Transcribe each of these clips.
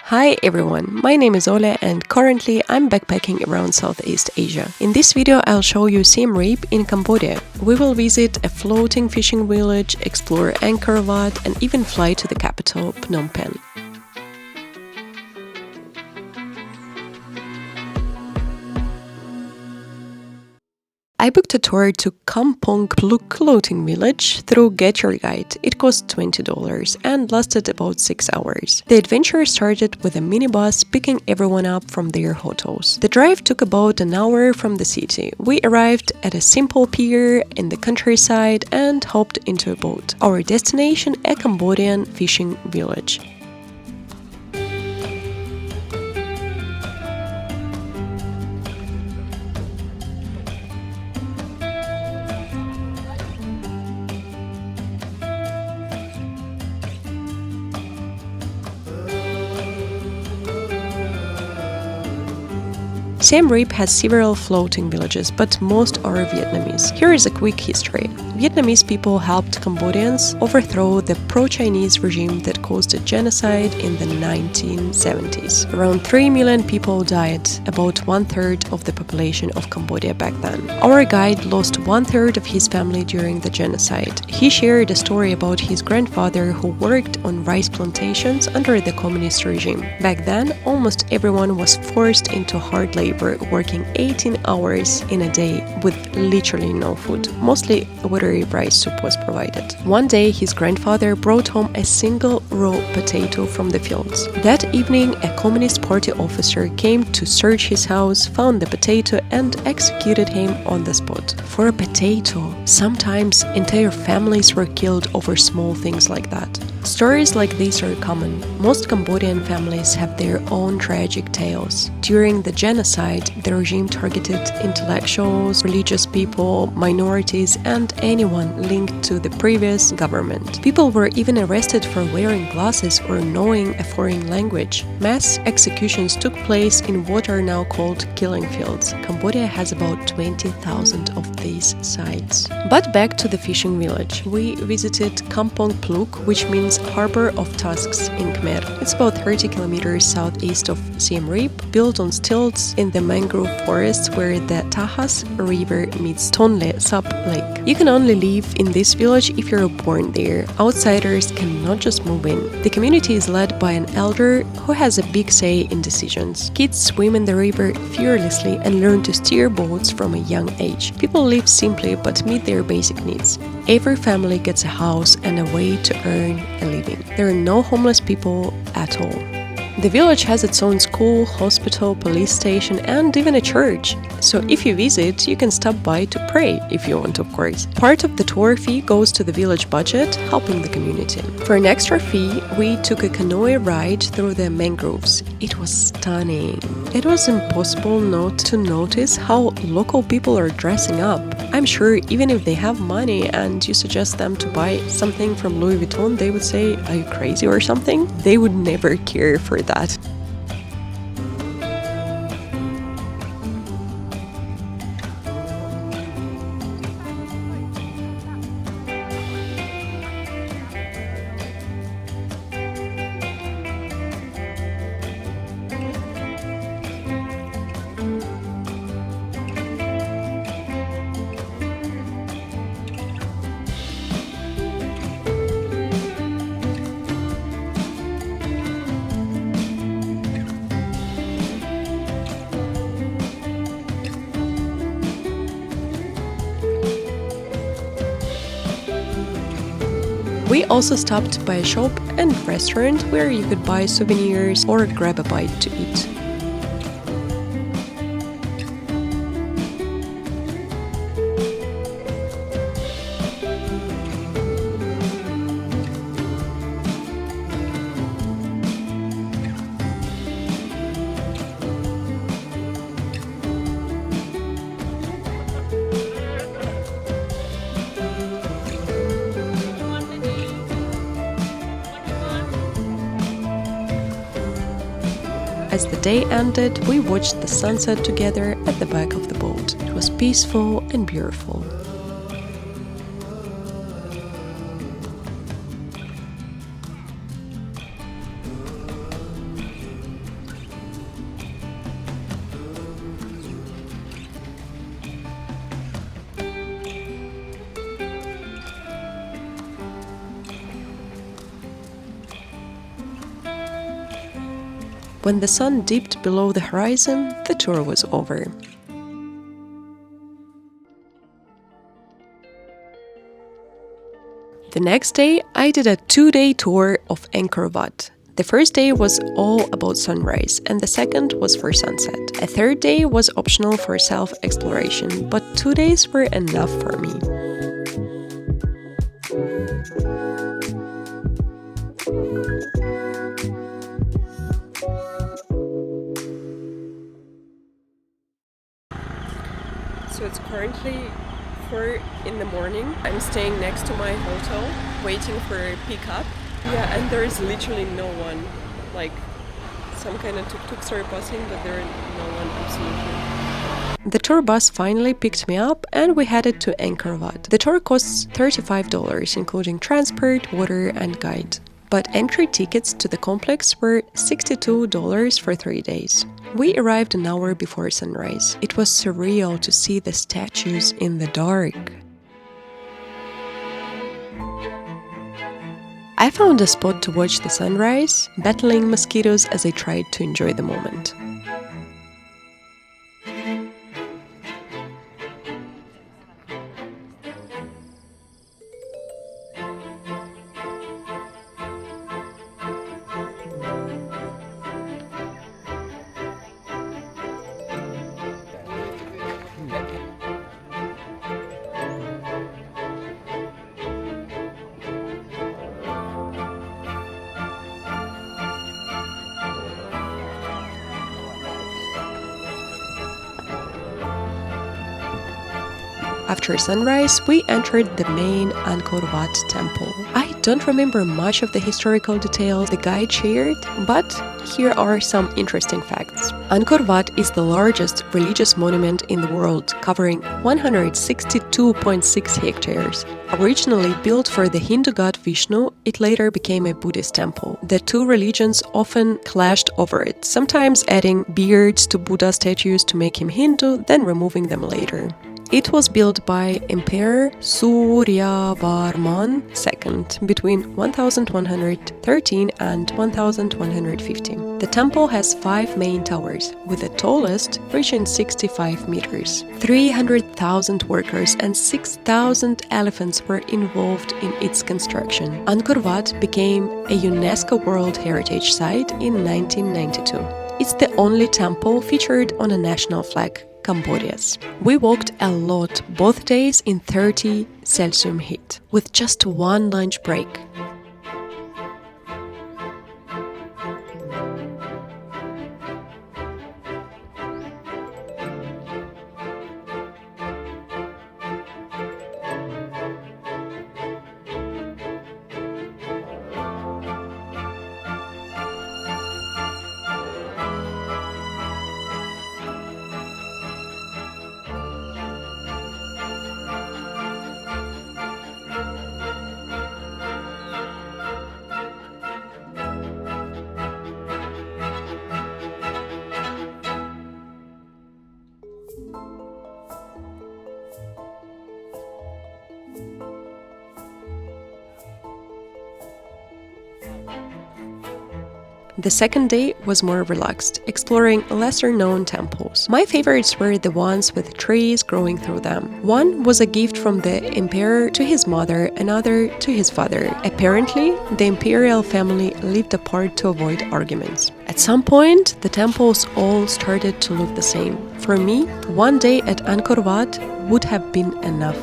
Hi everyone, my name is Olya and currently I'm backpacking around Southeast Asia. In this video I'll show you Siem Reap in Cambodia. We will visit a floating fishing village, explore Angkor Wat and even fly to the capital, Phnom Penh. I booked a tour to Kampong Pluk floating village through Get Your Guide. It cost $20 and lasted about 6 hours. The adventure started with a minibus picking everyone up from their hotels. The drive took about an hour from the city. We arrived at a simple pier in the countryside and hopped into a boat. Our destination, a Cambodian fishing village. Siem Reap has several floating villages, but most are Vietnamese. Here is a quick history. Vietnamese people helped Cambodians overthrow the pro-Chinese regime that caused a genocide in the 1970s. Around 3 million people died, about one-third of the population of Cambodia back then. Our guide lost one-third of his family during the genocide. He shared a story about his grandfather who worked on rice plantations under the communist regime. Back then, almost everyone was forced into hard labor, working 18 hours in a day with literally no food. Mostly watery rice soup was provided. One day, his grandfather brought home a single raw potato from the fields. That evening, a Communist Party officer came to search his house, found the potato and executed him on the spot. For a potato, sometimes entire families were killed over small things like that. Stories like these are common. Most Cambodian families have their own tragic tales. During the genocide, the regime targeted intellectuals, religious people, minorities, and anyone linked to the previous government. People were even arrested for wearing glasses or knowing a foreign language. Mass executions took place in what are now called killing fields. Cambodia has about 20,000 of these sites. But back to the fishing village. We visited Kampong Pluk, which means Harbor of Tusks in Khmer. It's about 30 kilometers southeast of Siem Reap, built on stilts in the mangrove forests where the Tahas River meets Tonle Sap Lake. You can only live in this village if you're born there. Outsiders cannot just move in. The community is led by an elder who has a big say in decisions. Kids swim in the river fearlessly and learn to steer boats from a young age. People live simply but meet their basic needs. Every family gets a house and a way to earn a living. There are no homeless people at all. The village has its own school, hospital, police station, and even a church. So if you visit, you can stop by to pray, if you want, of course. Part of the tour fee goes to the village budget, helping the community. For an extra fee, we took a canoe ride through the mangroves. It was stunning. It was impossible not to notice how local people are dressing up. I'm sure even if they have money and you suggest them to buy something from Louis Vuitton, they would say, "Are you crazy or something?" They would never care for that. We also stopped by a shop and restaurant where you could buy souvenirs or grab a bite to eat. As the day ended, we watched the sunset together at the back of the boat. It was peaceful and beautiful. When the sun dipped below the horizon, the tour was over. The next day, I did a 2-day tour of Angkor Wat. The first day was all about sunrise, and the second was for sunset. A third day was optional for self-exploration, but 2 days were enough for me. So it's currently 4 in the morning. I'm staying next to my hotel, waiting for a pickup. Yeah, and there is literally no one. Like, some kind of tuk-tuks are passing, but there is no one, absolutely. The tour bus finally picked me up and we headed to Angkor Wat. The tour costs $35, including transport, water and guide. But entry tickets to the complex were $62 for 3 days. We arrived an hour before sunrise. It was surreal to see the statues in the dark. I found a spot to watch the sunrise, battling mosquitoes as I tried to enjoy the moment. After sunrise, we entered the main Angkor Wat temple. I don't remember much of the historical details the guide shared, but here are some interesting facts. Angkor Wat is the largest religious monument in the world, covering 162.6 hectares. Originally built for the Hindu god Vishnu, it later became a Buddhist temple. The two religions often clashed over it, sometimes adding beards to Buddha statues to make him Hindu, then removing them later. It was built by Emperor Suryavarman II between 1113 and 1115. The temple has 5 main towers, with the tallest reaching 65 meters. 300,000 workers and 6,000 elephants were involved in its construction. Angkor Wat became a UNESCO World Heritage Site in 1992. It's the only temple featured on a national flag, Cambodia's. We walked a lot both days in 30 Celsius heat, with just one lunch break. The second day was more relaxed, exploring lesser-known temples. My favorites were the ones with trees growing through them. One was a gift from the emperor to his mother, another to his father. Apparently, the imperial family lived apart to avoid arguments. At some point, the temples all started to look the same. For me, one day at Angkor Wat would have been enough.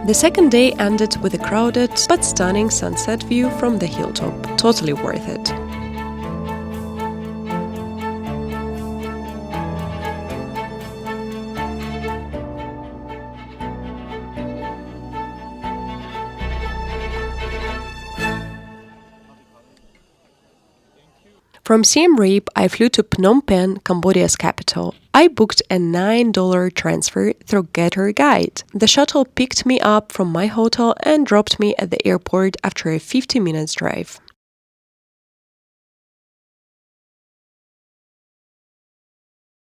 The second day ended with a crowded but stunning sunset view from the hilltop. Totally worth it. From Siem Reap, I flew to Phnom Penh, Cambodia's capital. I booked a $9 transfer through Get Her Guide. The shuttle picked me up from my hotel and dropped me at the airport after a 50 minutes drive.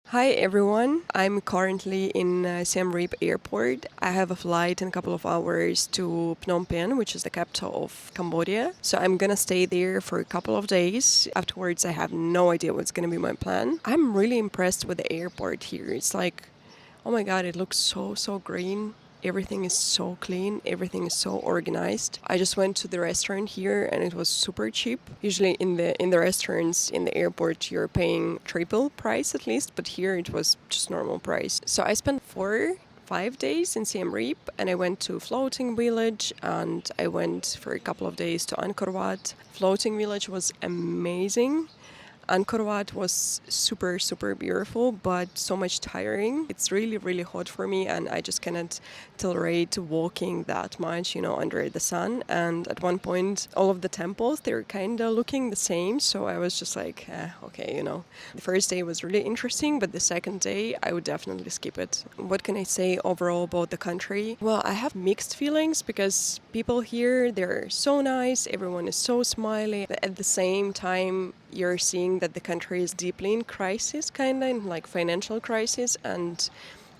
Hi everyone, I'm currently in Siem Reap airport. I have a flight in a couple of hours to Phnom Penh, which is the capital of Cambodia. So I'm gonna stay there for a couple of days. Afterwards, I have no idea what's gonna be my plan. I'm really impressed with the airport here. It's like, oh my god, it looks so green. Everything is so clean, everything is so organized. I just went to the restaurant here and it was super cheap. Usually in the restaurants in the airport you're paying triple price at least, but here it was just normal price. So I spent 5 days in Siem Reap and I went to Floating Village and I went for a couple of days to Angkor Wat. Floating Village was amazing. Angkor Wat was super beautiful, but so much tiring. It's really hot for me and I just cannot tolerate walking that much, under the sun. And at one point, all of the temples, they're kind of looking the same. So I was just like, okay. The first day was really interesting, but the second day, I would definitely skip it. What can I say overall about the country? Well, I have mixed feelings because people here, they're so nice. Everyone is so smiley. But at the same time, you're seeing that the country is deeply in crisis, kind of in like financial crisis. And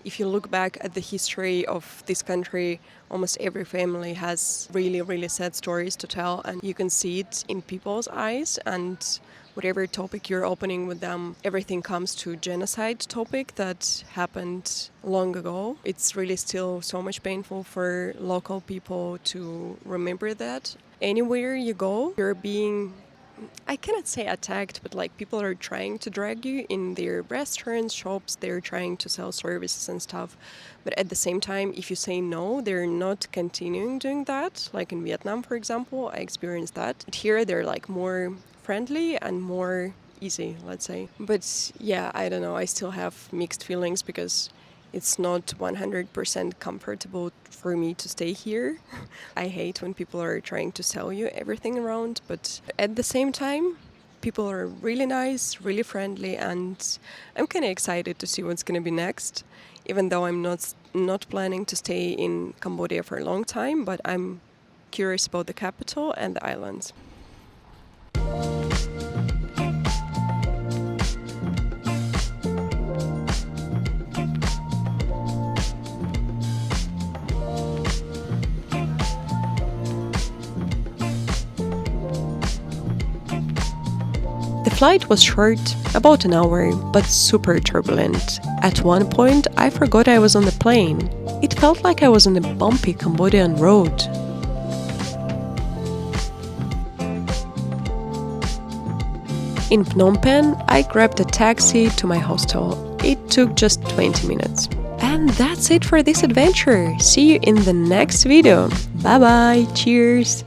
if you look back at the history of this country, almost every family has really sad stories to tell, and you can see it in people's eyes. And whatever topic you're opening with them, everything comes to genocide topic that happened long ago. It's really still so much painful for local people to remember that. Anywhere you go, you're being, I cannot say attacked, but like people are trying to drag you in their restaurants, shops, they're trying to sell services and stuff. But at the same time, if you say no, they're not continuing doing that. Like in Vietnam, for example, I experienced that. But here they're like more friendly and more easy, let's say. But yeah, I don't know, I still have mixed feelings because it's not 100% comfortable for me to stay here. I hate when people are trying to sell you everything around, but at the same time, people are really nice, really friendly, and I'm kind of excited to see what's going to be next, even though I'm not planning to stay in Cambodia for a long time, but I'm curious about the capital and the islands. The flight was short, about an hour, but super turbulent. At one point, I forgot I was on the plane. It felt like I was on a bumpy Cambodian road. In Phnom Penh, I grabbed a taxi to my hostel. It took just 20 minutes. And that's it for this adventure. See you in the next video. Bye bye, cheers!